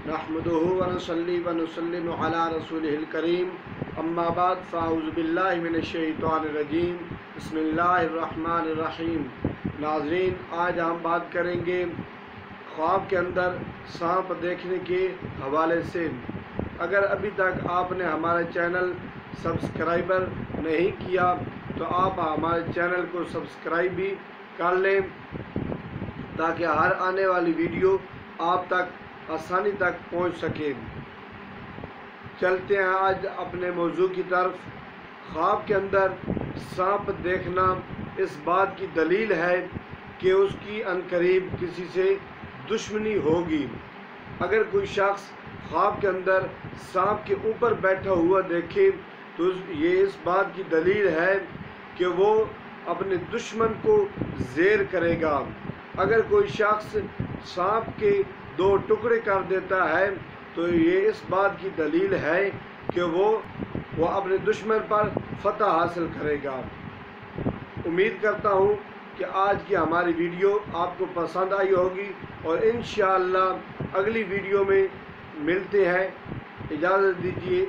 नहमदुहु व नसल्ली व नुसल्लिमु अला रसूलिहिल करीम अम्मा बाद फ़अऊज़ु बिल्लाहि मिनश शैतानिर रजीम बिस्मिल्लाहिर रहमानिर रहीम। नाज़रीन, आज हम बात करेंगे ख्वाब के अंदर सांप देखने के हवाले से। अगर अभी तक आपने हमारा चैनल सब्सक्राइबर नहीं किया तो आप हमारे चैनल को सब्सक्राइब भी कर लें ताकि हर आने वाली वीडियो आप तक आसानी तक पहुंच सके। चलते हैं आज अपने मौजू की तरफ। ख्वाब के अंदर सांप देखना इस बात की दलील है कि उसकी अनकरीब किसी से दुश्मनी होगी। अगर कोई शख्स ख्वाब के अंदर सांप के ऊपर बैठा हुआ देखे तो ये इस बात की दलील है कि वो अपने दुश्मन को ज़ेर करेगा। अगर कोई शख्स सांप के दो टुकड़े कर देता है तो ये इस बात की दलील है कि वो अपने दुश्मन पर फतह हासिल करेगा। उम्मीद करता हूँ कि आज की हमारी वीडियो आपको पसंद आई होगी और इंशाअल्लाह अगली वीडियो में मिलते हैं। इजाज़त दीजिए।